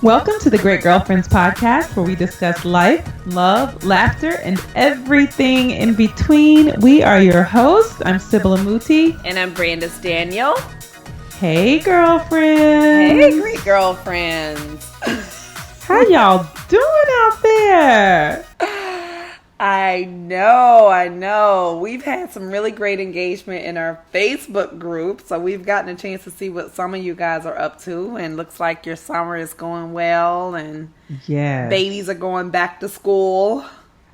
Welcome to the Great Girlfriends podcast, where we discuss life, love, laughter, and everything in between. We are your hosts. I'm Sybil Amuti. And I'm Brandis Daniel. Hey, girlfriends. Hey, great girlfriends. How y'all doing out there? I know. We've had some really great engagement in our Facebook group, so we've gotten a chance to see what some of you guys are up to, and looks like your summer is going well, and babies are going back to school.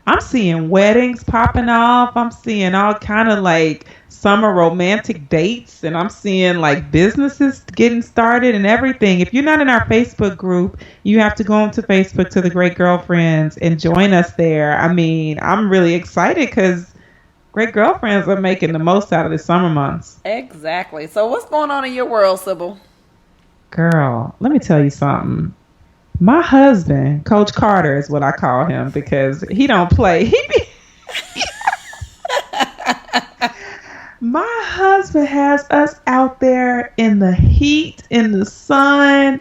I'm seeing weddings popping off. I'm seeing all kind of like summer romantic dates, and I'm seeing like businesses getting started and everything. If you're not in our Facebook group, you have to go onto Facebook to the Great Girlfriends and join us there. I mean, I'm really excited because Great Girlfriends are making the most out of the summer months. Exactly. So what's going on in your world, Sybil? Girl, let me tell you something. My husband, Coach Carter is what I call him because he don't play. My husband has us out there in the heat, in the sun.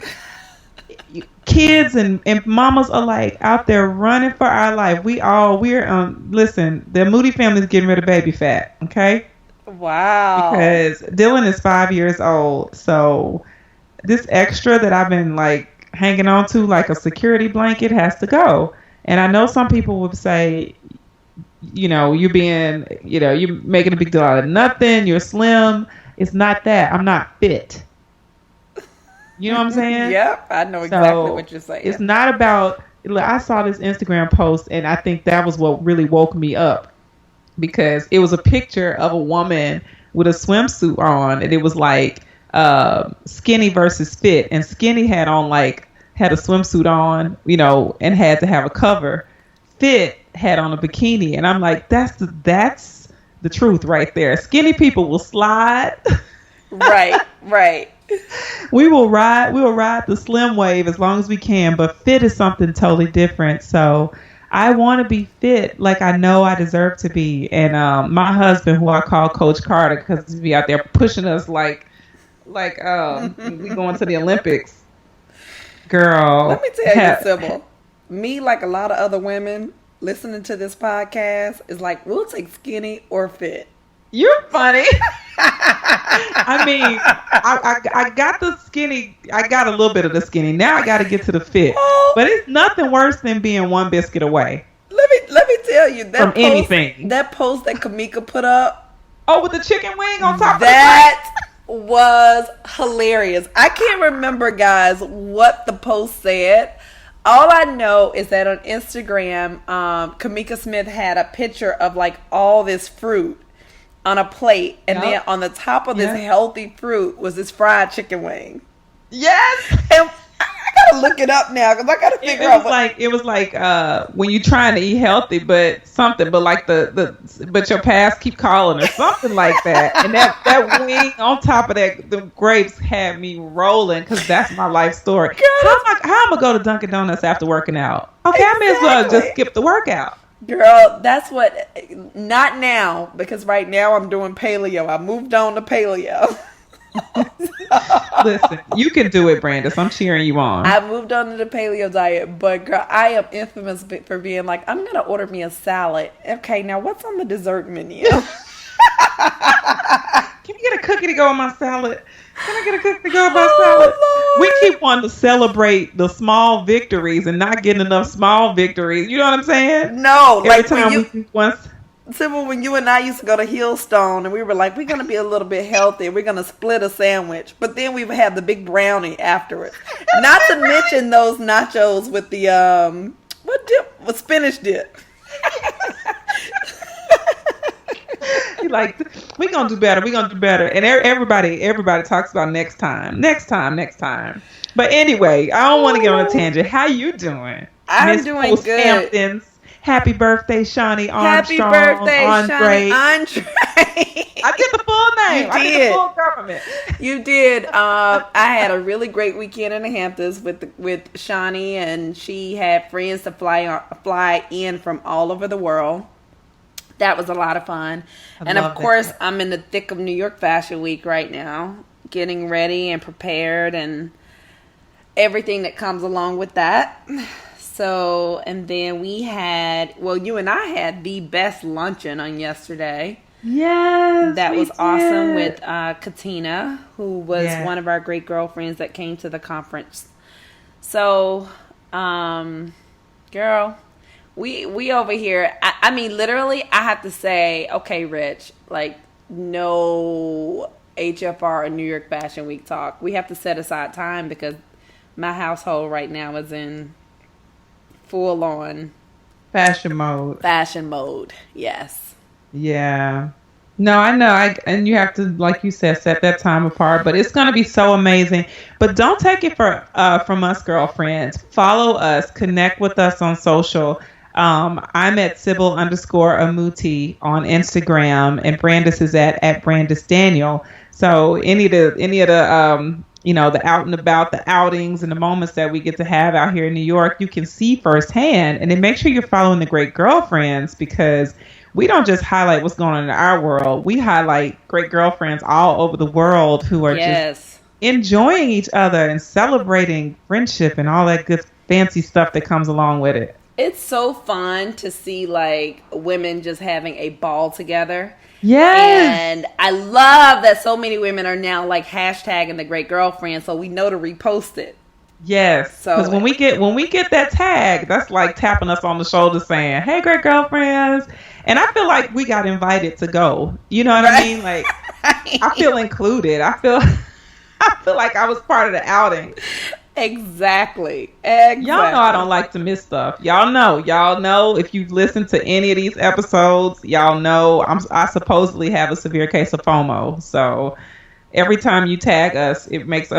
Kids and mamas are like out there running for our life. Listen, the Moody family is getting rid of baby fat, okay? Wow. Because Dylan is 5 years old. So this extra that I've been like hanging on to like a security blanket has to go. And I know some people would say, you're making a big deal out of nothing. You're slim. It's not that. I'm not fit. You know what I'm saying? Yep. I know exactly what you're saying. It's not about, I saw this Instagram post and I think that was what really woke me up, because it was a picture of a woman with a swimsuit on, and it was like skinny versus fit, and skinny had a swimsuit on, and had to have a cover. Fit had on a bikini, and I'm like, that's the truth right there. Skinny people will slide. Right. We will ride the slim wave as long as we can, but fit is something totally different. So I want to be fit like I know I deserve to be. And my husband, who I call Coach Carter, because he's be out there pushing us like we going to the Olympics. Girl. Let me tell you, Sybil. Me, like a lot of other women listening to this podcast, is like, we'll take skinny or fit. You're funny. I mean, I got the skinny. I got a little bit of the skinny. Now I got to get to the fit. But it's nothing worse than being one biscuit away. Let me tell you that from anything. That post that Kamika put up. Oh, with the chicken wing on top. That was hilarious. I can't remember, guys, what the post said. All I know is that on Instagram, Kamika Smith had a picture of like all this fruit on a plate, and then on the top of this healthy fruit was this fried chicken wing. Yes, and I gotta look it up now because I gotta figure out. It was like when you're trying to eat healthy, but like but your past keep calling or something like that. And that wing on top of that, the grapes had me rolling because that's my life story. Girl, how am I gonna go to Dunkin' Donuts after working out? Okay, exactly. I may as well just skip the workout. Girl, that's what. Not now, because right now I'm doing paleo. I moved on to paleo. Listen, you can do it, Brandis. I'm cheering you on. I moved on to the paleo diet, but girl, I am infamous for being like, I'm gonna order me a salad. Okay, now what's on the dessert menu? Can you get a cookie to go on my salad? Can I get a cookie to go on my salad? Lord. We keep wanting to celebrate the small victories and not getting enough small victories. You know what I'm saying? No, every like time Sybil, when you and I used to go to Hillstone, and we were like, we're going to be a little bit healthy. We're going to split a sandwich. But then we would have the big brownie afterwards. Not to mention those nachos with the, what dip? With spinach dip. You're like, we're going to do better. And everybody talks about next time. But anyway, I don't want to get on a tangent. How you doing? I'm doing good. Hamptons. Happy birthday, Shawnee Armstrong. Happy birthday, Andre. Andre. I did the full name. You did. I did the full government. You did. I had a really great weekend in the Hamptons with Shawnee, and she had friends to fly in from all over the world. That was a lot of fun. And of course, I'm in the thick of New York Fashion Week right now, getting ready and prepared, and everything that comes along with that. So, and then we had, well, you and I had the best luncheon on yesterday. Yes, That we was did. awesome with Katina, who was one of our great girlfriends that came to the conference. So, girl, we over here. I mean, literally, I have to say, okay, Rich, like, no HFR or New York Fashion Week talk. We have to set aside time because my household right now is in full on Fashion mode. fashion mode. Yes. Yeah. No, I know. And you have to, like you said, set that time apart. But it's going to be so amazing. But don't take it from us, girlfriends. Follow us. Connect with us on social. I'm at Sybil_Amuti on Instagram, and Brandis is at Brandis Daniel. So any of the the out and about, the outings and the moments that we get to have out here in New York, you can see firsthand. And then make sure you're following the great girlfriends, because we don't just highlight what's going on in our world. We highlight great girlfriends all over the world who are just enjoying each other and celebrating friendship and all that good fancy stuff that comes along with it. It's so fun to see like women just having a ball together. Yes. And I love that so many women are now like hashtagging the great girlfriend, so we know to repost it. Yes. Because when we get that tag, that's like tapping us on the shoulder saying, "Hey, great girlfriends." And I feel like we got invited to go. You know what I mean? Like, I feel included. I feel like I was part of the outing. Exactly. Y'all know I don't like to miss stuff. Y'all know if you've listened to any of these episodes, y'all know I supposedly have a severe case of FOMO. So every time you tag us, it makes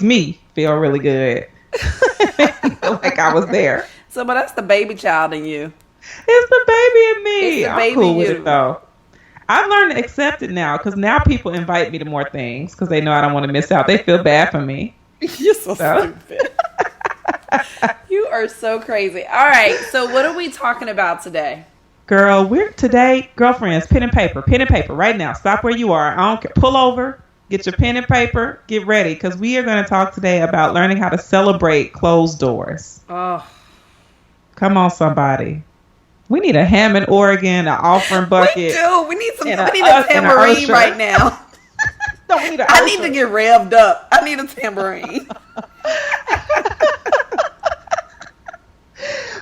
me feel really good. Feel like I was there. So, but that's the baby child in you. It's the baby in me. It's the I'm baby cool with you. it though. I've learned to accept it now, because now people invite me to more things because they know I don't want to miss out. They feel bad for me. You're so stupid. You are so crazy. All right, so what are we talking about today? Girl, girlfriends, pen and paper right now. Stop where you are. I don't care. Pull over, get your pen and paper, get ready, because we are going to talk today about learning how to celebrate closed doors. Oh, come on, somebody. We need a Hammond, Oregon, an offering bucket. We do. We need a tambourine right now. No, we need I need to get revved up. I need a tambourine.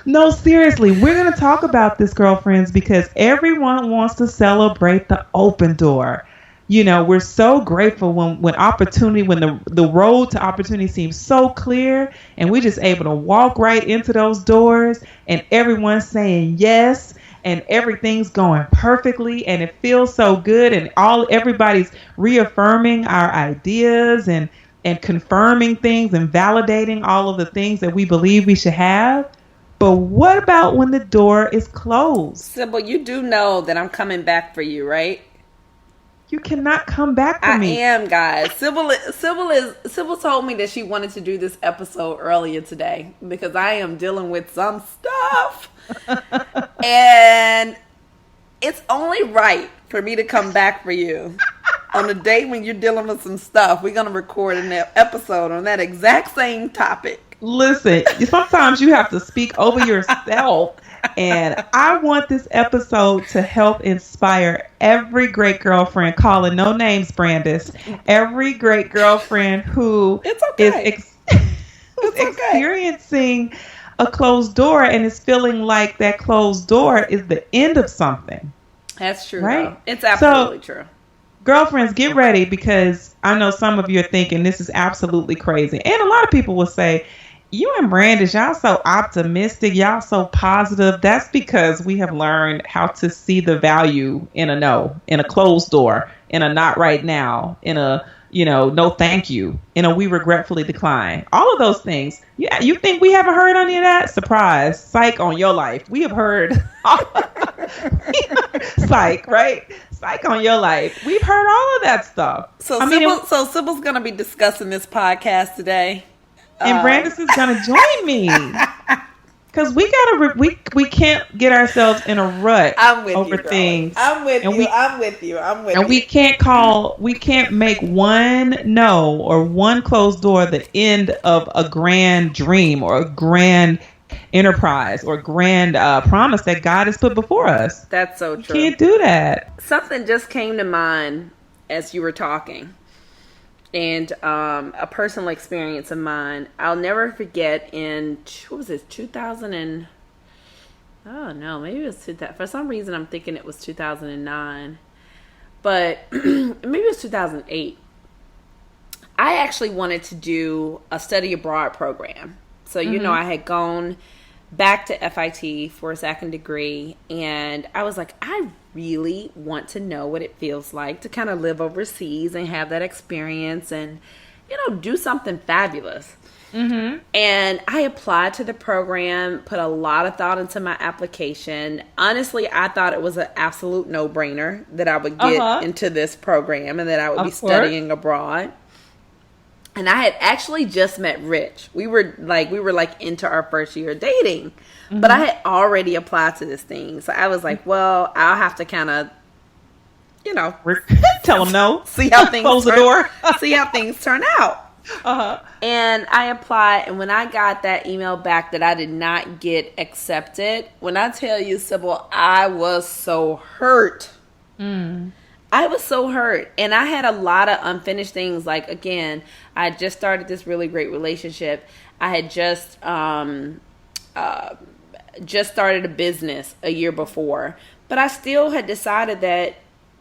No, seriously, we're going to talk about this, girlfriends, because everyone wants to celebrate the open door. You know, we're so grateful when the road to opportunity seems so clear, and we're just able to walk right into those doors, and everyone's saying yes, and everything's going perfectly, and it feels so good, and everybody's reaffirming our ideas and confirming things and validating all of the things that we believe we should have. But what about when the door is closed? Sybil, you do know that I'm coming back for you, right? You cannot come back for me. I am, guys. Sybil told me that she wanted to do this episode earlier today because I am dealing with some stuff. And it's only right for me to come back for you on the day when you're dealing with some stuff. We're going to record an episode on that exact same topic. Listen, sometimes you have to speak over yourself. And I want this episode to help inspire every great girlfriend, calling no names, Brandis, every great girlfriend who is experiencing a closed door and is feeling like that closed door is the end of something. That's true, right? Though. It's absolutely true. Girlfriends, get ready, because I know some of you are thinking this is absolutely crazy. And a lot of people will say, you and Brandis, y'all so optimistic, y'all so positive. That's because we have learned how to see the value in a no, in a closed door, in a not right now, in a, no thank you, in a we regretfully decline. All of those things. Yeah, you think we haven't heard any of that? Surprise. Psych on your life. We have heard psych, right? Psych on your life. We've heard all of that stuff. So Sybil's going to be discussing this podcast today. And Brandis is going to join me. Because we gotta we can't get ourselves in a rut I'm with over you, girlie. things, I'm with and you. I'm with you. I'm with you. we can't make one no or one closed door the end of a grand dream or a grand enterprise or grand promise that God has put before us. That's so You true. can't do that. Something just came to mind as you were talking, and a personal experience of mine. I'll never forget. In what was this? 2000 and oh no, maybe it was 2000. For some reason, I'm thinking it was 2009, but maybe it was 2008. I actually wanted to do a study abroad program. So, you know, I had gone back to FIT for a second degree, and I was like, I really want to know what it feels like to kind of live overseas and have that experience and, you know, do something fabulous. And I applied to the program, put a lot of thought into my application. Honestly, I thought it was an absolute no-brainer that I would get into this program and that I would be studying abroad. And I had actually just met Rich. We were like into our first year of dating, but I had already applied to this thing. So I was like, well, I'll have to kind of, you know, Tell them no. see how things close the door. see how things turn out. And I applied, and when I got that email back that I did not get accepted, when I tell you, Sybil, I was so hurt. I was so hurt, and I had a lot of unfinished things. Like, again, I had just started this really great relationship. I had just started a business a year before, but I still had decided that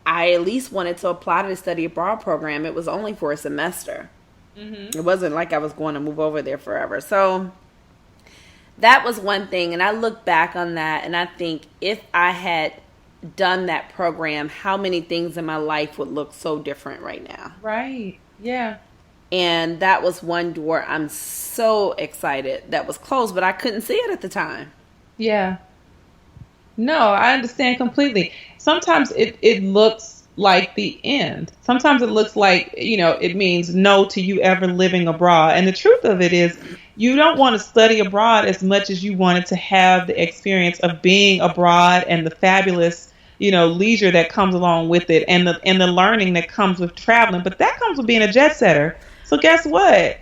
I at least wanted to apply to the study abroad program. It was only for a semester. It wasn't like I was going to move over there forever. So that was one thing, and I look back on that, and I think if I had done that program, how many things in my life would look so different right now. Right. Yeah. And that was one door I'm so excited that was closed, but I couldn't see it at the time. Yeah. No, I understand completely. Sometimes it looks like the end. Sometimes it looks like, you know, it means no to you ever living abroad. And the truth of it is, you don't want to study abroad as much as you wanted to have the experience of being abroad and the fabulous, you know, leisure that comes along with it, and the learning that comes with traveling. But that comes with being a jet setter. So guess what?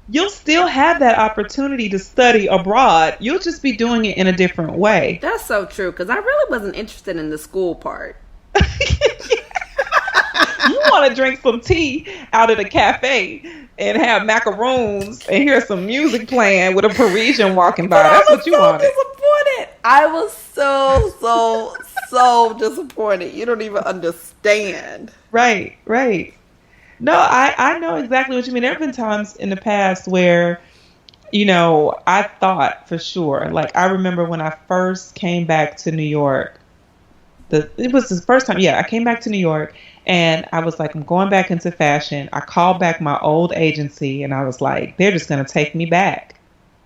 You'll still have that opportunity to study abroad. You'll just be doing it in a different way. That's so true, because I really wasn't interested in the school part. You want to drink some tea out at a cafe and have macaroons and hear some music playing with a Parisian walking by. That's what you wanted. Disappointed. I was so disappointed. You don't even understand. Right. No, I know exactly what you mean. There have been times in the past where, you know, I thought for sure, like I remember when I first came back to New York, it was the first time, I came back to New York, and I was like, I'm going back into fashion. I called back my old agency, and I was like, they're just going to take me back,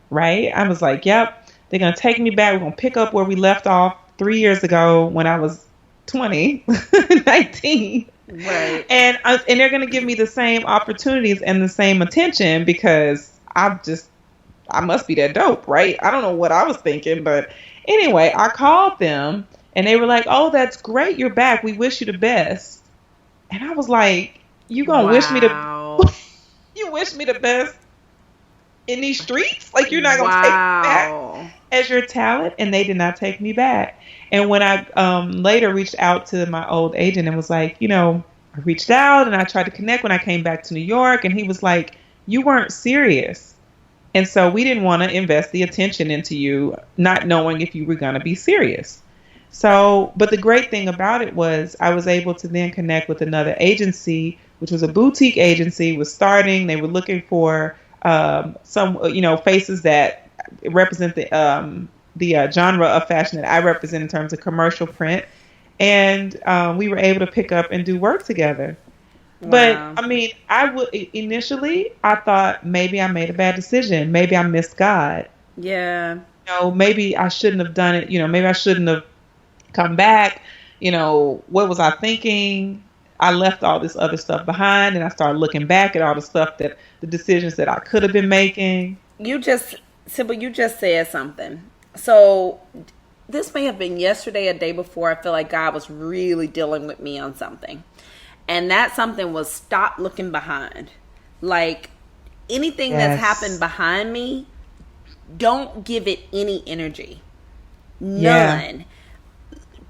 right? I was like, yep, they're going to take me back. We're going to pick up where we left off 3 years ago when I was 20, 19. Right. And they're going to give me the same opportunities and the same attention because I must be that dope, right? I don't know what I was thinking, but anyway, I called them. And they were like, oh, that's great. You're back. We wish you the best. And I was like, you going to wish me you wish me the best in these streets? Like, you're not going to take me back as your talent? And they did not take me back. And when I later reached out to my old agent and was like, you know, I reached out and I tried to connect when I came back to New York. And he was like, you weren't serious. And so we didn't want to invest the attention into you, not knowing if you were going to be serious. So, but the great thing about it was I was able to then connect with another agency, which was a boutique agency, was starting. They were looking for some, you know, faces that represent the genre of fashion that I represent in terms of commercial print. And we were able to pick up and do work together. Wow. But I mean, initially I thought maybe I made a bad decision. Maybe I missed God. Yeah. You know, maybe I shouldn't have done it. You know, maybe I shouldn't have come back. You know, what was I thinking? I left all this other stuff behind, and I started looking back at all the stuff the decisions that I could have been making. Sybil, you just said something. So this may have been yesterday, a day before. I feel like God was really dealing with me on something. And that something was stop looking behind. Like anything that's happened behind me, don't give it any energy. None. Yeah.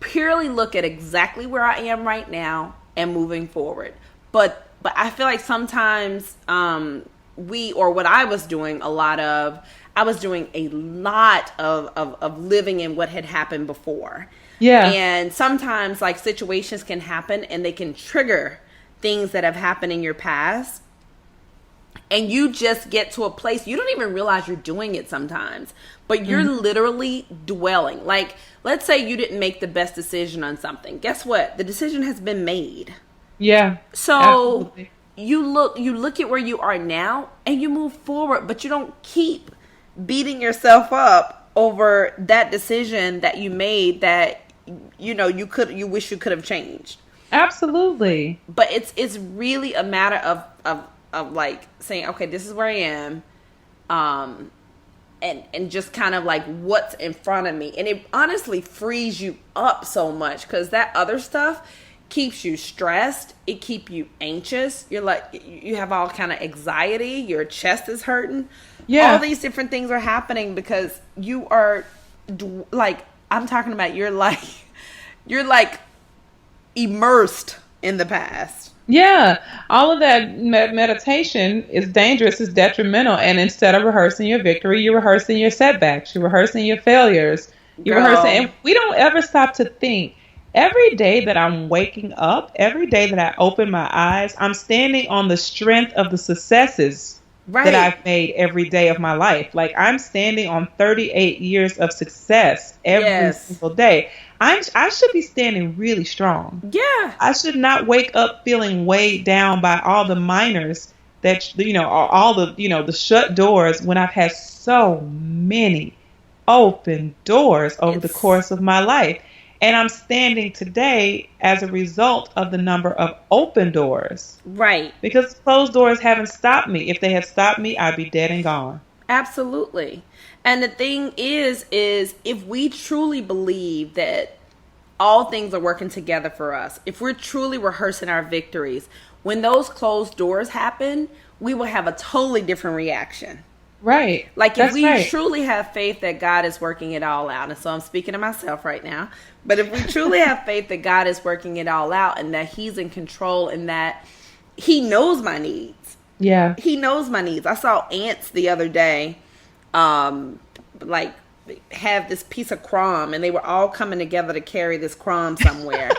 Purely look at exactly where I am right now and moving forward. But I feel like sometimes what I was doing I was doing a lot of living in what had happened before. Yeah. And sometimes like situations can happen and they can trigger things that have happened in your past. And you just get to a place, you don't even realize you're doing it sometimes, but you're literally dwelling. Like, let's say you didn't make the best decision on something. Guess what? The decision has been made. Yeah. So absolutely. you look at where you are now and you move forward, but you don't keep beating yourself up over that decision that you made that you wish you could have changed. Absolutely. But it's really a matter of like saying, okay, this is where I am, and just kind of like what's in front of me. And it honestly frees you up so much because that other stuff keeps you stressed. It keeps you anxious. You're like, you have all kind of anxiety. Your chest is hurting. Yeah. All these different things are happening because you are like, I'm talking about you're like immersed in the past. Yeah, all of that meditation is dangerous, is detrimental. And instead of rehearsing your victory, you're rehearsing your setbacks, you're rehearsing your failures, you're rehearsing. And we don't ever stop to think. Every day that I'm waking up, every day that I open my eyes, I'm standing on the strength of the successes that I've made every day of my life. Like I'm standing on 38 years of success every single day. I should be standing really strong. Yeah. I should not wake up feeling weighed down by all the minors that, all the, the shut doors when I've had so many open doors over the course of my life. And I'm standing today as a result of the number of open doors. Right. Because closed doors haven't stopped me. If they had stopped me, I'd be dead and gone. Absolutely. And the thing is if we truly believe that all things are working together for us, if we're truly rehearsing our victories, when those closed doors happen, we will have a totally different reaction. Right. Like if we truly have faith that God is working it all out, and so I'm speaking to myself right now, but if we truly have faith that God is working it all out and that he's in control and that he knows my needs. Yeah. He knows my needs. I saw ants the other day, like have this piece of crumb and they were all coming together to carry this crumb somewhere.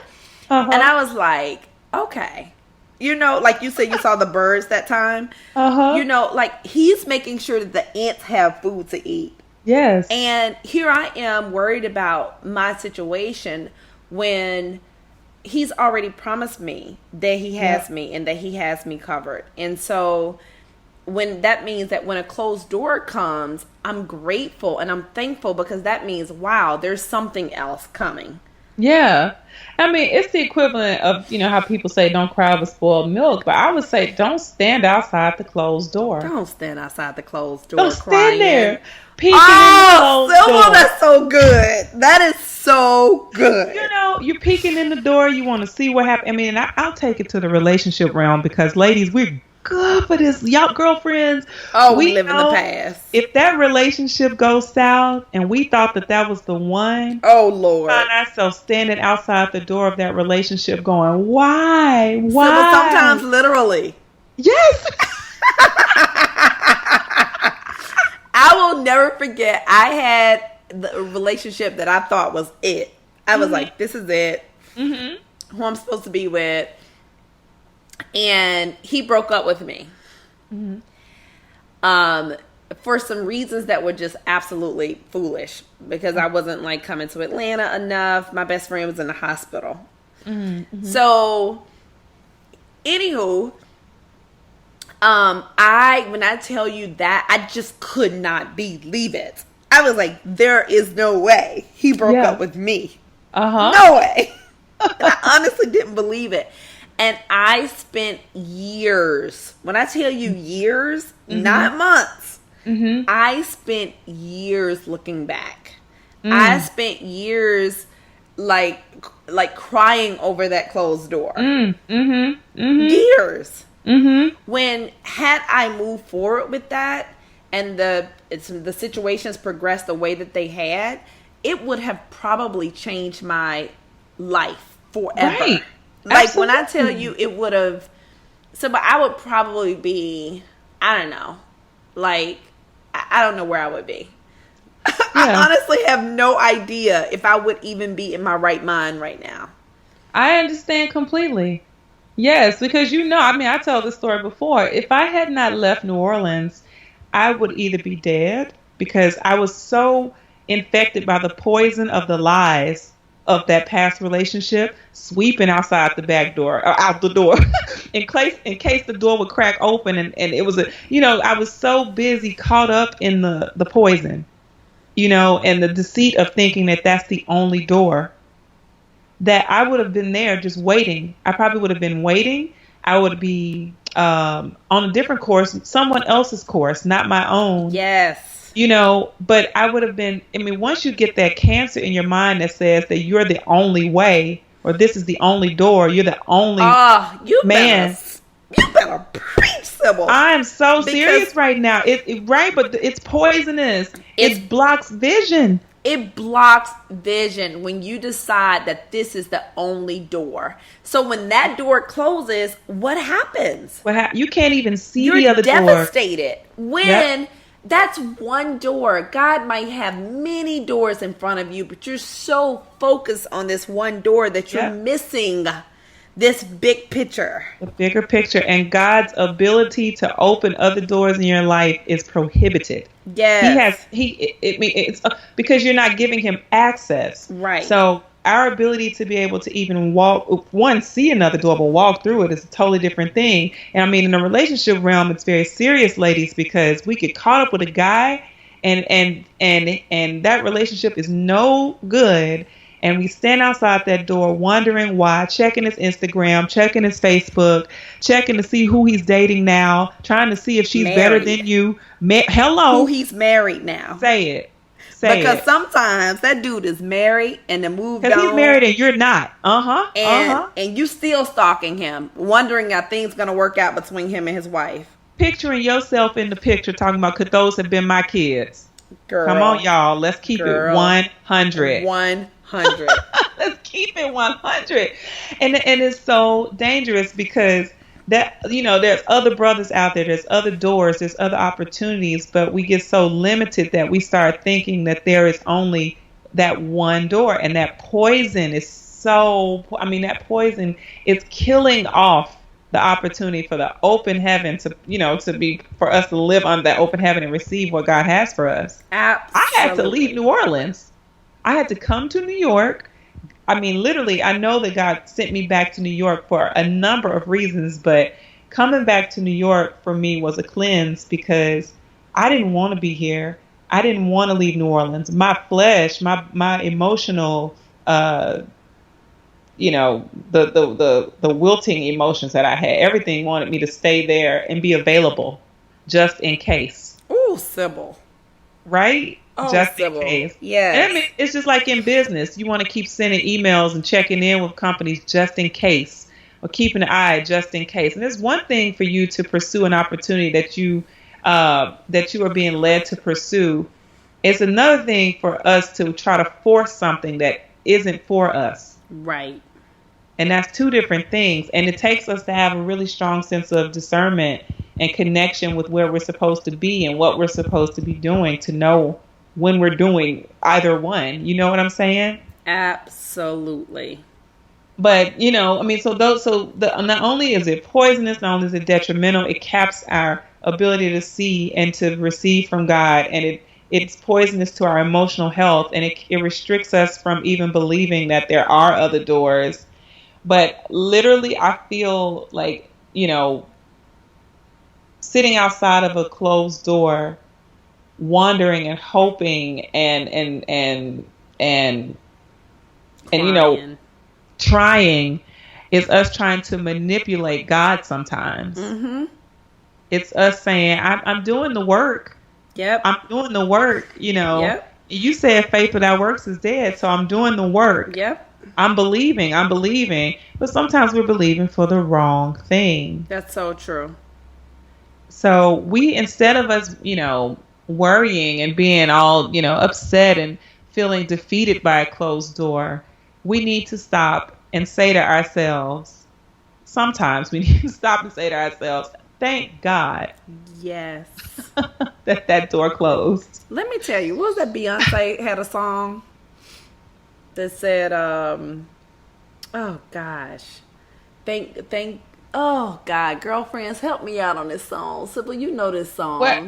And I was like, okay. Like you said, you saw the birds that time. Like he's making sure that the ants have food to eat. Yes. And here I am worried about my situation when he's already promised me that he has me and that he has me covered. And so when that means that when a closed door comes, I'm grateful and I'm thankful because that means, wow, there's something else coming. Yeah. I mean, it's the equivalent of, how people say don't cry over spoiled milk. But I would say don't stand outside the closed door. Don't stand outside the closed door. Don't stand there peeking in the closed door. That's so good. That is so good. You're peeking in the door. You want to see what happened. I mean, I'll take it to the relationship realm because, ladies, we're good for this. Y'all girlfriends. Oh, we live in the past. If that relationship goes south and we thought that was the one. Oh, Lord. Find ourselves standing outside the door of that relationship going, why? Why? So, sometimes literally. Yes. I will never forget. I had the relationship that I thought was it. I was like, this is it. Who I'm supposed to be with. And he broke up with me. For some reasons that were just absolutely foolish. Because I wasn't like coming to Atlanta enough. My best friend was in the hospital. So, anywho, when I tell you that, I just could not believe it. I was like, there is no way he broke up with me. No way. I honestly didn't believe it. And I spent years, when I tell you years, not months, I spent years looking back. I spent years like crying over that closed door. Years. When had I moved forward with that and the situations progressed the way that they had, it would have probably changed my life forever. Right. Like Absolutely. when I tell you it would have, but I would probably be, I don't know, like I don't know where I would be. I honestly have no idea if I would even be in my right mind right now. I understand completely. Yes, because I told this story before. If I had not left New Orleans, I would either be dead because I was so infected by the poison of the lies of that past relationship, sweeping outside the back door, or out the door, in case the door would crack open, and it was I was so busy caught up in the poison, and the deceit of thinking that that's the only door, that I would have been there just waiting. I probably would have been waiting. I would be on a different course, someone else's course, not my own. Yes. But I would have been, once you get that cancer in your mind that says that you're the only way, or this is the only door, you're the only man. You better preach, Sybil. I am so serious right now. But it's poisonous. It blocks vision. It blocks vision when you decide that this is the only door. So when that door closes, what happens? You can't even see You're the other door. You're devastated. When that's one door. God might have many doors in front of you, but you're so focused on this one door that you're missing this big picture. The bigger picture, and God's ability to open other doors in your life is prohibited. Yes. It's because you're not giving him access. Right. So our ability to be able to even see another door, but walk through it is a totally different thing. And in the relationship realm, it's very serious, ladies, because we get caught up with a guy and that relationship is no good. And we stand outside that door wondering why, checking his Instagram, checking his Facebook, checking to see who he's dating now, trying to see if she's better than you. Hello. Who he's married now. Say it. Because sometimes that dude is married and then moved on. Because he's married and you're not. And you still stalking him, wondering how things going to work out between him and his wife. Picturing yourself in the picture, talking about, could those have been my kids? Girl. Come on, y'all. Let's keep it 100. 100. Let's keep it 100. And it's so dangerous because that, there's other brothers out there, there's other doors, there's other opportunities, but we get so limited that we start thinking that there is only that one door. And that poison is that poison is killing off the opportunity for the open heaven for us to live under that open heaven and receive what God has for us. Absolutely. I had to leave New Orleans. I had to come to New York. Literally, I know that God sent me back to New York for a number of reasons, but coming back to New York for me was a cleanse because I didn't want to be here. I didn't want to leave New Orleans. My flesh, my emotional, the wilting emotions that I had, everything wanted me to stay there and be available just in case. Ooh, Sybil. Right? Oh, just Sybil. in case. Yes. It's just like in business. You want to keep sending emails and checking in with companies just in case, or keeping an eye just in case. And there's one thing for you to pursue an opportunity that you are being led to pursue. It's another thing for us to try to force something that isn't for us. Right. And that's two different things. And it takes us to have a really strong sense of discernment and connection with where we're supposed to be and what we're supposed to be doing to know when we're doing either one. You know what I'm saying? Absolutely. But, not only is it poisonous, not only is it detrimental, it caps our ability to see and to receive from God. And it's poisonous to our emotional health. And it restricts us from even believing that there are other doors. But literally, I feel like, sitting outside of a closed door, wondering and hoping and trying is us trying to manipulate God sometimes. Mm-hmm. It's us saying, I'm doing the work. Yep. I'm doing the work, Yep. You said faith without works is dead, so I'm doing the work. Yep. I'm believing, but sometimes we're believing for the wrong thing. That's so true. So instead of us, worrying and being all, upset and feeling defeated by a closed door, we need to stop and say to ourselves, sometimes we need to stop and say to ourselves, thank God Yes. that door closed. Let me tell you, what was that Beyonce had a song that said, oh gosh. Oh God, girlfriends, help me out on this song. Sybil, you know this song. What?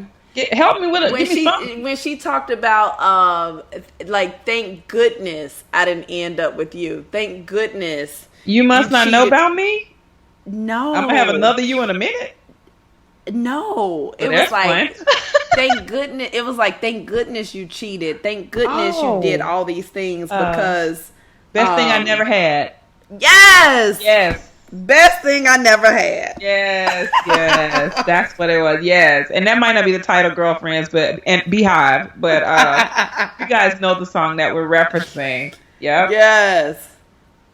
Help me with it. Give me something. When she talked about like, thank goodness I didn't end up with you. Thank goodness you must not know about me. No, I'm gonna have another you in a minute. No, it was like thank goodness. It was like thank goodness you cheated. Thank goodness you did all these things because best thing I never had. Yes. Best thing I never had. Yes. That's what it was. Yes. And that might not be the title, Girlfriends, and Beehive, but you guys know the song that we're referencing. Yep. Yes.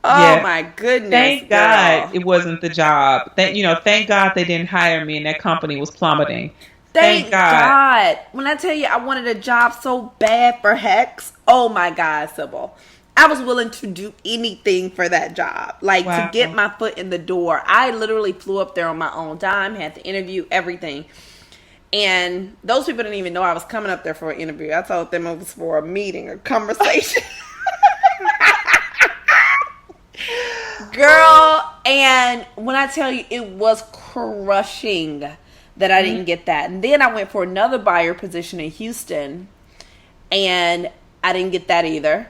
Oh my goodness. Thank God it wasn't the job. Thank God they didn't hire me and that company was plummeting. Thank God. When I tell you I wanted a job so bad for Hex, oh my God, Sybil. I was willing to do anything for that job. Like, to get my foot in the door. I literally flew up there on my own dime, had the interview, everything. And those people didn't even know I was coming up there for an interview. I told them it was for a meeting, a conversation. Girl, and when I tell you, it was crushing that I didn't get that. And then I went for another buyer position in Houston, and I didn't get that either.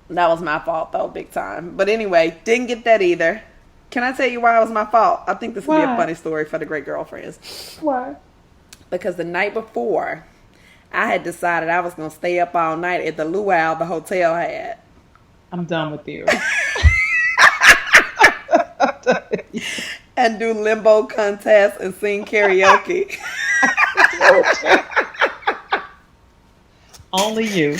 That was my fault, though, big time. But anyway, didn't get that either. Can I tell you why it was my fault? I think this will be a funny story for the great girlfriends. Why? Because the night before, I had decided I was going to stay up all night at the luau the hotel had. I'm done with you. And do limbo contests and sing karaoke. Only you.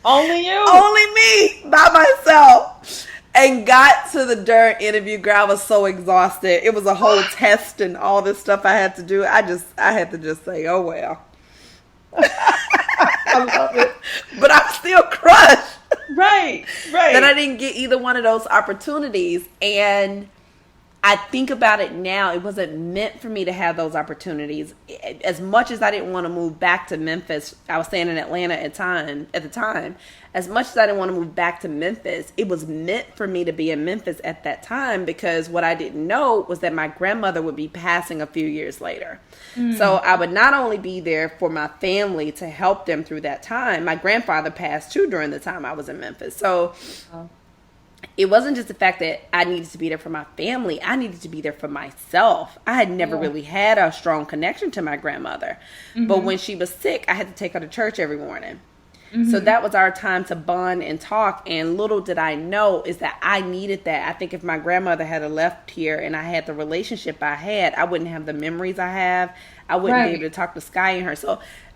Only you. Only me by myself. And got to the darn interview, girl. I was so exhausted. It was a whole test and all this stuff I had to do. I had to just say, oh well. I love it. But I'm still crushed. Right. That I didn't get either one of those opportunities. And I think about it now, it wasn't meant for me to have those opportunities. As much as I didn't want to move back to Memphis, I was staying in Atlanta at the time. As much as I didn't want to move back to Memphis, it was meant for me to be in Memphis at that time, because what I didn't know was that my grandmother would be passing a few years later. So I would not only be there for my family to help them through that time. My grandfather passed too during the time I was in Memphis. So it wasn't just the fact that I needed to be there for my family. I needed to be there for myself. I had never really had a strong connection to my grandmother. But when she was sick, I had to take her to church every morning. So that was our time to bond and talk. And little did I know is that I needed that. I think if my grandmother had left here and I had the relationship I had, I wouldn't have the memories I have. I wouldn't be able to talk to Sky and her.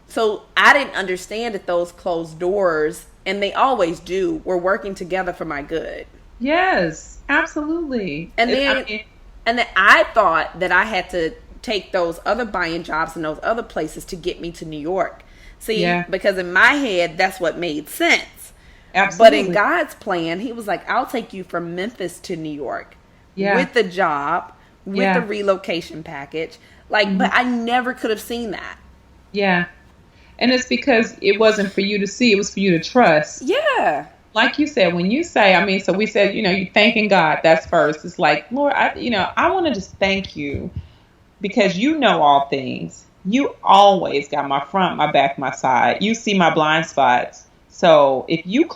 So I didn't understand that those closed doors, and they always do, were working together for my good. Yes, absolutely. And then I thought that I had to take those other buying jobs in those other places to get me to New York. See, because in my head, that's what made sense. Absolutely. But in God's plan, he was like, I'll take you from Memphis to New York with the job, with the relocation package. Like, but I never could have seen that. Yeah. And it's because it wasn't for you to see. It was for you to trust. Yeah. Like you said, when you say, so we said, you thanking God, that's first. It's like, Lord, I want to just thank you because you know all things. You always got my front, my back, my side. You see my blind spots. So if you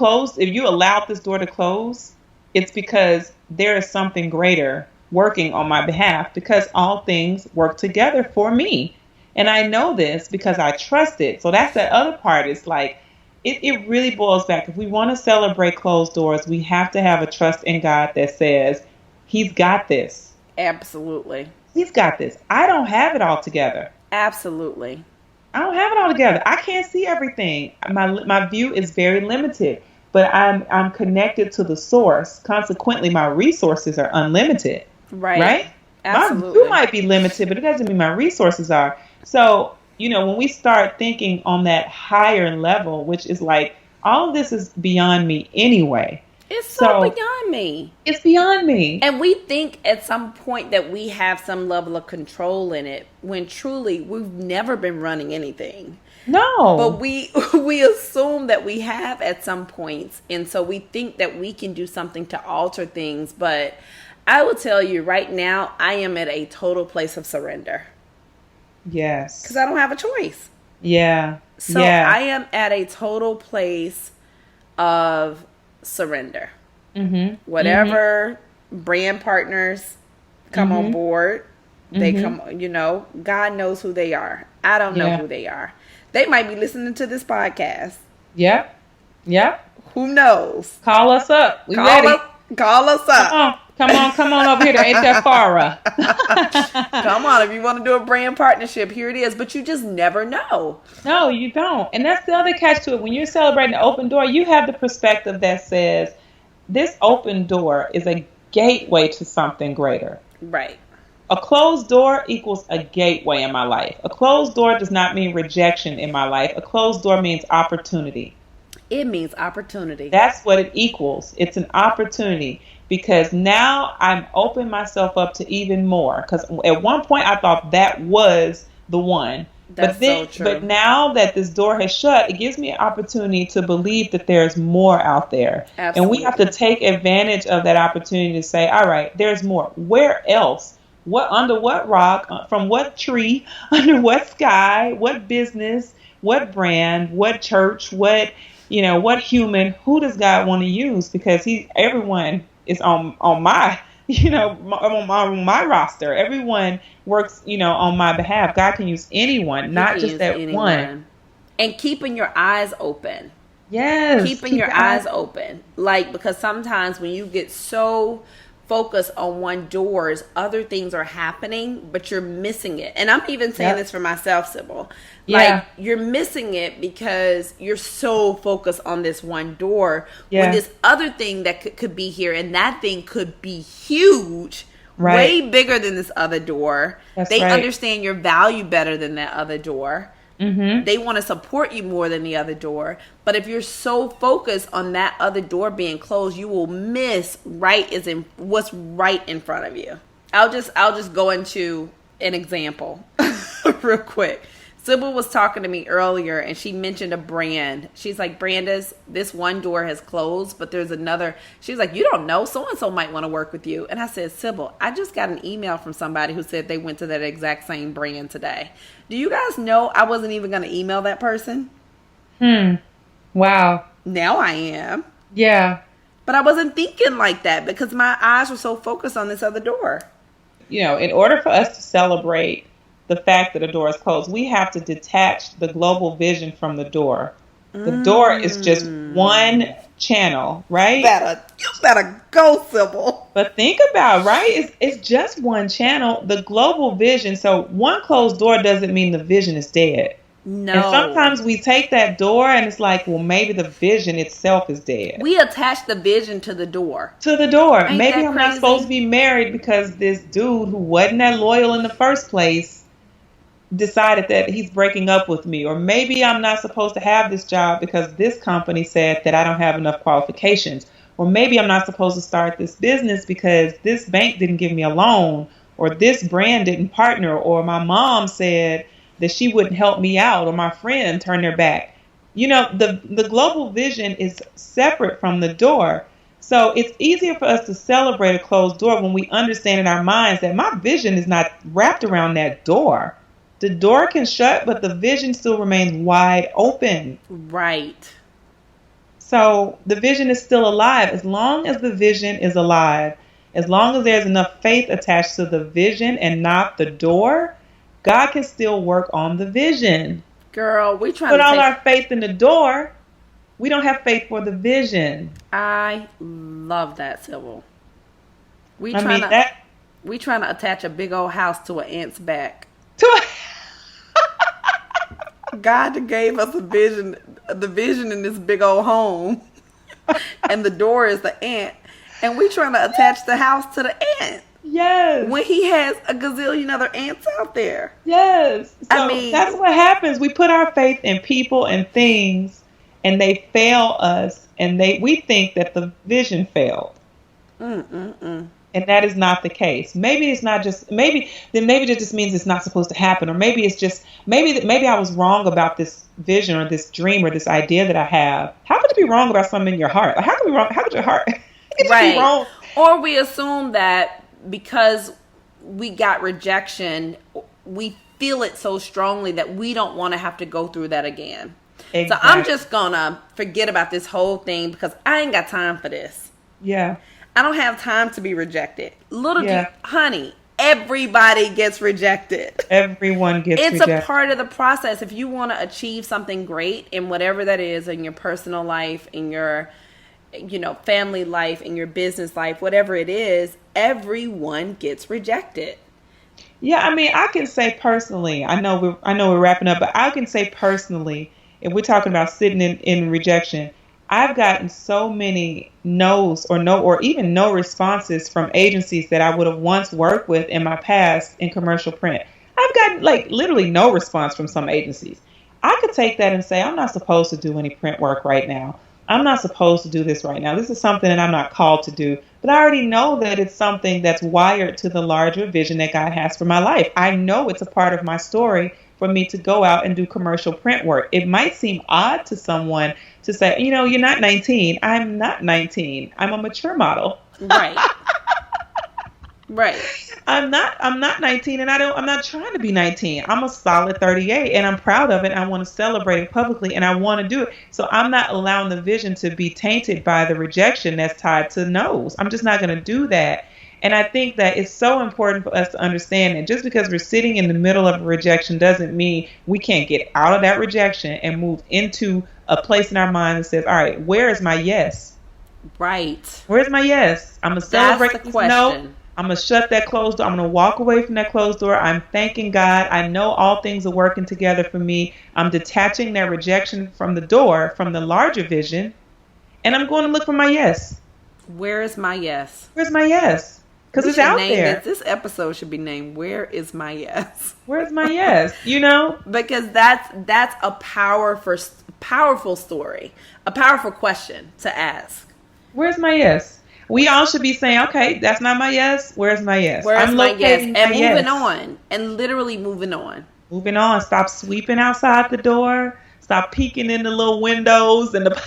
allowed this door to close, it's because there is something greater working on my behalf, because all things work together for me. And I know this because I trust it. So that's that other part. It's like, it really boils back. If we want to celebrate closed doors, we have to have a trust in God that says, he's got this. Absolutely. He's got this. I don't have it all together. Absolutely. I don't have it all together. I can't see everything. My view is very limited, but I'm connected to the source. Consequently, my resources are unlimited, Right. right? My view Absolutely. might be limited, but it doesn't mean my resources are. So, when we start thinking on that higher level, which is like all of this is beyond me anyway. It's so So, beyond me. it's beyond me. And we think at some point that we have some level of control in it when truly we've never been running anything. But No. we assume that we have at some points, and so we think that we can do something to alter things. But I will tell you right now, I am at a total place of surrender because Yes. I don't have a choice. Yeah. So Yeah. I am at a total place of surrender. Mhm. Mhm. Whatever brand partners come on Mhm. board, they Mhm. come, God knows who they are. I don't know Yeah. who they are. They might be listening to this podcast. Yep. Yep. Who knows? Call us up. We Call ready. us, call us Come up. on. Come on. Come on over here to Ain't That Fara. Come on, if you want to do a brand partnership, here it is. But you just never know. No, you don't. And that's the other catch to it. When you're celebrating the open door, you have the perspective that says this open door is a gateway to something greater. Right. A closed door equals a gateway in my life. A closed door does not mean rejection in my life. A closed door means opportunity. It means opportunity. That's what it equals. It's an opportunity because now I'm opening myself up to even more. Because at one point I thought that was the one. That's so But true. now that this door has shut, it gives me an opportunity to believe that there's more out there. And we have to Absolutely. take advantage of that opportunity to say, all right, there's more. Where else? What under what rock? From what tree? Under what sky? What business? What brand? What church? What human? Who does God want to use? Because everyone is on my on my roster. Everyone works on my behalf. God can use anyone, He not can just use that one. anyone. And keeping your eyes open. Yes, Keeping keep your your eyes. eyes open. Like, because sometimes when you get so focused on one doors, other things are happening, but you're missing it. And I'm even saying Yep. this for myself, Sybil. Like, Yeah. you're missing it because you're so focused on this one door when Yeah. this other thing that could be here, and that thing could be huge, way Right. bigger than this other door. That's They right. understand your value better than that other door. Mhm. They want to support you more than the other door. But if you're so focused on that other door being closed, you will miss what's right in front of you. I'll just go into an example real quick. Sybil was talking to me earlier and she mentioned a brand. She's like, Brandis, this one door has closed, but there's another. She's like, you don't know, so and so might want to work with you. And I said, Sybil, I just got an email from somebody who said they went to that exact same brand today. Do you guys know I wasn't even going to email that person? Hmm. Wow. Now I am. Yeah. But I wasn't thinking like that because my eyes were so focused on this other door. In order for us to celebrate the fact that a door is closed, we have to detach the global vision from the door. The door is just one channel, right? You better go, Sybil. But think about, right? It's just one channel, the global vision. So one closed door doesn't mean the vision is dead. No. And sometimes we take that door and it's like, well, maybe the vision itself is dead. We attach the vision to the door. To the door. Ain't Maybe that I'm crazy? not supposed to be married because this dude who wasn't that loyal in the first place decided that he's breaking up with me. Or maybe I'm not supposed to have this job because this company said that I don't have enough qualifications. Or maybe I'm not supposed to start this business because this bank didn't give me a loan. Or this brand didn't partner. Or my mom said that she wouldn't help me out. Or my friend turned their back. The global vision is separate from the door. So it's easier for us to celebrate a closed door when we understand in our minds that my vision is not wrapped around that door. The door can shut, but the vision still remains wide open. Right. So the vision is still alive. As long as the vision is alive, as long as there's enough faith attached to the vision and not the door, God can still work on the vision. Girl, we trying Put to all take... our faith in the door. We don't have faith for the vision. I love that, Sybil. We I trying mean, to we trying to attach a big old house to an ant's back. God gave us a vision, the vision in this big old home, and the door is the ant, and we trying to attach the house to the ant. Yes. When he has a gazillion other ants out there. Yes. So I mean, that's what happens. We put our faith in people and things, and they fail us, and we think that the vision failed. And that is not the case. Maybe it's not just, maybe that just means it's not supposed to happen. Or maybe it's just, maybe I was wrong about this vision or this dream or this idea that I have. How could you be wrong about something in your heart? Like, how could your heart be wrong? Or we assume that because we got rejection, we feel it so strongly that we don't want to have to go through that again. Exactly. So I'm just going to forget about this whole thing because I ain't got time for this. Yeah. I don't have time to be rejected. Honey, everybody gets rejected. Everyone gets rejected. It's a part of the process. If you want to achieve something great in whatever that is, in your personal life, in your family life, in your business life, whatever it is, everyone gets rejected. Yeah, I mean, I can say personally, I know we're wrapping up, but I can say personally, if we're talking about sitting in rejection, I've gotten so many no's or even no responses from agencies that I would have once worked with in my past in commercial print. I've gotten literally no response from some agencies. I could take that and say, I'm not supposed to do any print work right now. I'm not supposed to do this right now. This is something that I'm not called to do. But I already know that it's something that's wired to the larger vision that God has for my life. I know it's a part of my story for me to go out and do commercial print work. It might seem odd to someone to say, you're not 19. I'm not 19. I'm a mature model. Right. Right. I'm not 19 and I'm not trying to be 19. I'm a solid 38 and I'm proud of it. I want to celebrate it publicly and I want to do it. So I'm not allowing the vision to be tainted by the rejection that's tied to no's. I'm just not going to do that. And I think that it's so important for us to understand that just because we're sitting in the middle of a rejection doesn't mean we can't get out of that rejection and move into a place in our mind that says, all right, where is my yes? Right. Where's my yes? I'm going to celebrate this no. I'm going to shut that closed door. I'm going to walk away from that closed door. I'm thanking God. I know all things are working together for me. I'm detaching that rejection from the door, from the larger vision, and I'm going to look for my yes. Where is my yes? Where's my yes? Because it's out there. This episode should be named "Where Is My Yes?" Where's my yes? Because that's a powerful story, a powerful question to ask. Where's my yes? We all should be saying, okay, that's not my yes. Where's my yes? Where's my yes? And moving on, and literally moving on. Moving on. Stop sweeping outside the door. Stop peeking in the little windows and the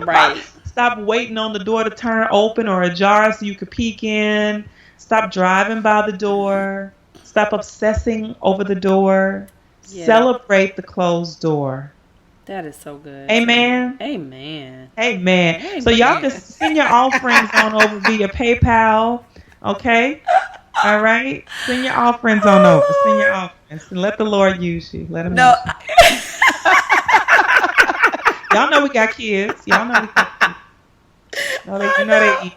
right. Stop waiting on the door to turn open or ajar so you could peek in. Stop driving by the door. Stop obsessing over the door. Yeah. Celebrate the closed door. That is so good. Amen. Amen. Amen. So y'all can send your offerings on over via PayPal. Okay? All right? Send your offerings on over. Send your offerings. And let the Lord use you. Let him use you. Y'all know we got kids. Y'all know we got kids. They eat.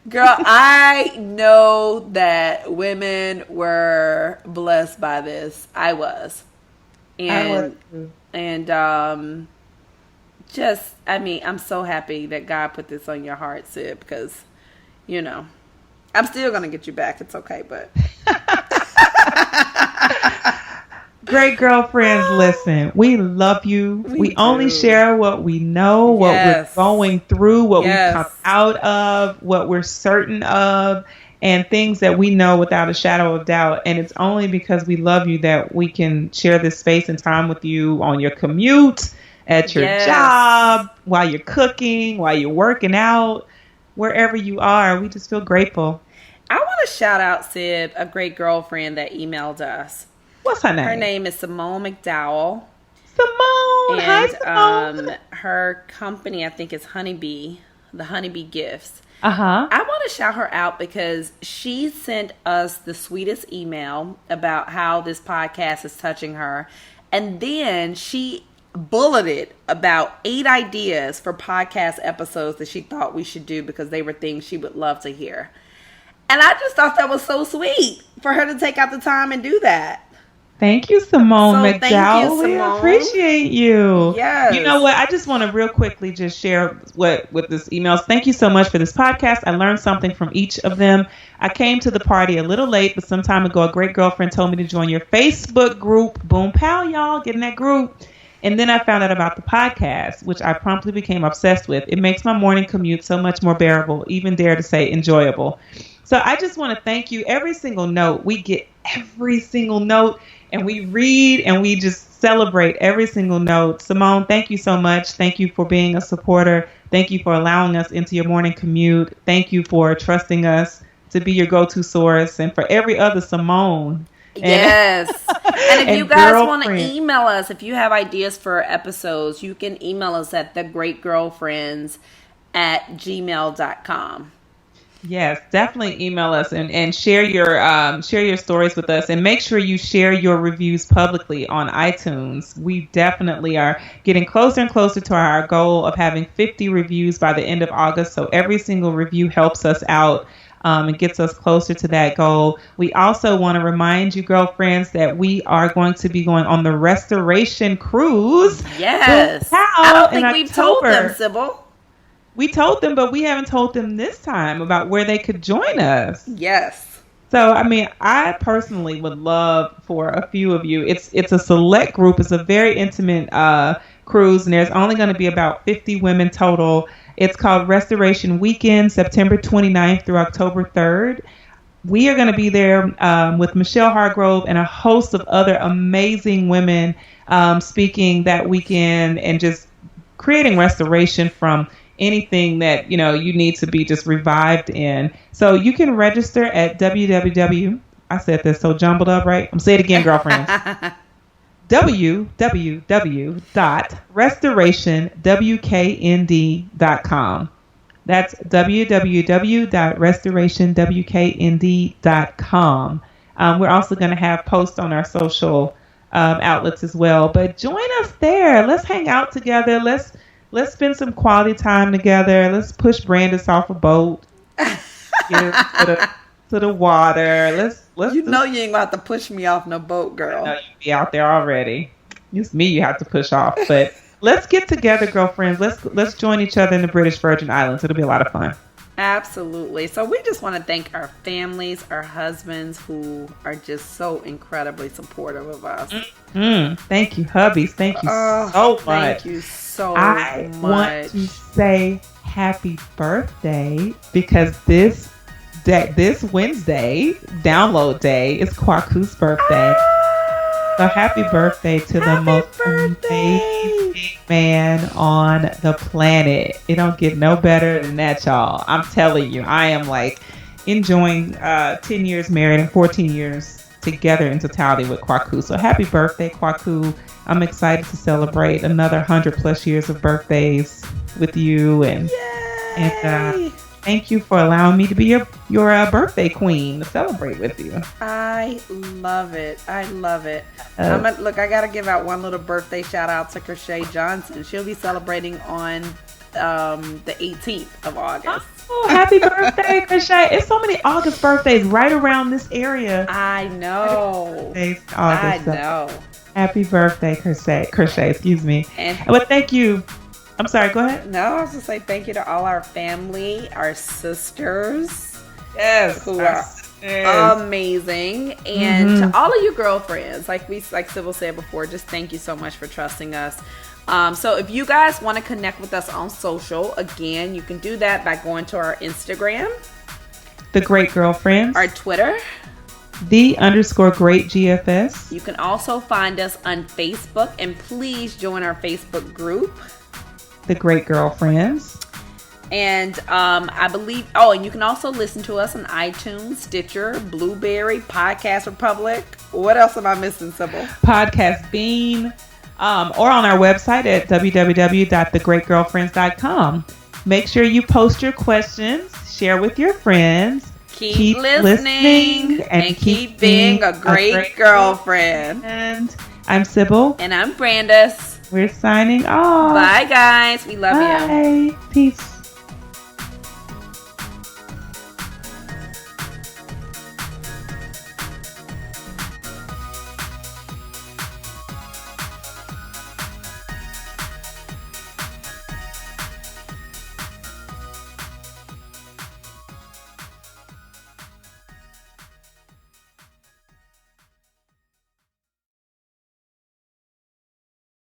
Girl, I know that women were blessed by this. I was. And I'm so happy that God put this on your heart, Sid, because, I'm still going to get you back. It's okay, but. Great girlfriends, listen, we love you. We only share what we know, what we're going through, what we come out of, what we're certain of, and things that we know without a shadow of doubt. And it's only because we love you that we can share this space and time with you on your commute, at your job, while you're cooking, while you're working out, wherever you are. We just feel grateful. I want to shout out, Sid, a great girlfriend that emailed us. What's her name? Her name is Simone McDowell. Simone! And, hi, Simone! Her company, I think, is Honeybee, the Honeybee Gifts. Uh-huh. I want to shout her out because she sent us the sweetest email about how this podcast is touching her. And then she bulleted about 8 ideas for podcast episodes that she thought we should do because they were things she would love to hear. And I just thought that was so sweet for her to take out the time and do that. Thank you, Simone So thank you, McDowell. We Simone. appreciate you. Yes. You know what? I just want to real quickly just share what with this emails. Thank you so much for this podcast. I learned something from each of them. I came to the party a little late, but some time ago, a great girlfriend told me to join your Facebook group. Boom, pow, y'all. Get in that group. And then I found out about the podcast, which I promptly became obsessed with. It makes my morning commute so much more bearable, even dare to say enjoyable. So I just want to thank you. Every single note, we get every single note, and we read and we just celebrate every single note. Simone, thank you so much. Thank you for being a supporter. Thank you for allowing us into your morning commute. Thank you for trusting us to be your go-to source. And for every other Simone. Yes. And if you guys want to email us, if you have ideas for episodes, you can email us at thegreatgirlfriends@gmail.com. Yes, definitely email us and share your stories with us, and make sure you share your reviews publicly on iTunes. We definitely are getting closer and closer to our goal of having 50 reviews by the end of August. So every single review helps us out and gets us closer to that goal. We also want to remind you, girlfriends, that we are going to be going on the Restoration Cruise. Yes. I don't think we've told them, Sybil. We told them, but we haven't told them this time about where they could join us. Yes. So, I mean, I personally would love for a few of you. It's a select group. It's a very intimate cruise, and there's only going to be about 50 women total. It's called Restoration Weekend, September 29th through October 3rd. We are going to be there with Michelle Hargrove and a host of other amazing women speaking that weekend and just creating restoration from anything that you need to be just revived in. So you can register at www. I said this so jumbled up, right? I'm saying it again, girlfriends. www.restorationwknd.com. That's www.restorationwknd.com. We're also going to have posts on our social outlets as well. But join us there. Let's hang out together. Let's spend some quality time together. Let's push Brandis off a boat. To the water. Let's you know you ain't about to push me off no boat, girl. I know you be out there already. It's me you have to push off. But let's get together, girlfriends. Let's join each other in the British Virgin Islands. It'll be a lot of fun. Absolutely. So we just want to thank our families, our husbands, who are just so incredibly supportive of us. Thank you, hubbies. Thank you so much. Thank you so much. I want to say happy birthday because this Wednesday, download day, is Kwaku's birthday. So happy birthday to the most amazing man on the planet. It don't get no better than that, y'all. I'm telling you, I am like enjoying 10 years married and 14 years together in totality with Kwaku. So happy birthday, Kwaku. I'm excited to celebrate another 100 plus years of birthdays with you. And thank you for allowing me to be your birthday queen to celebrate with you. I love it. I got to give out one little birthday shout out to Crochet Johnson. She'll be celebrating on the 18th of August. Oh, happy birthday, Crochet. It's so many August birthdays right around this area. I know. I know. Happy birthday, Crochet, excuse me. But thank you. I'm sorry, go ahead. No, I was going to say thank you to all our family, our sisters. Yes. Who are amazing. And to all of you girlfriends, like Sybil said before, just thank you so much for trusting us. So if you guys want to connect with us on social, again, you can do that by going to our Instagram. The Great Girlfriends. Our Twitter. _Great GFS. You can also find us on Facebook, and please join our Facebook group. The Great Girlfriends. And I believe, and you can also listen to us on iTunes, Stitcher, Blueberry, Podcast Republic. What else am I missing, Sybil? Podcast Bean, or on our website at www.thegreatgirlfriends.com. Make sure you post your questions, share with your friends. Keep listening and keep being a great girlfriend. And I'm Sybil. And I'm Brandis. We're signing off. Bye, guys. We love you. Bye. Peace.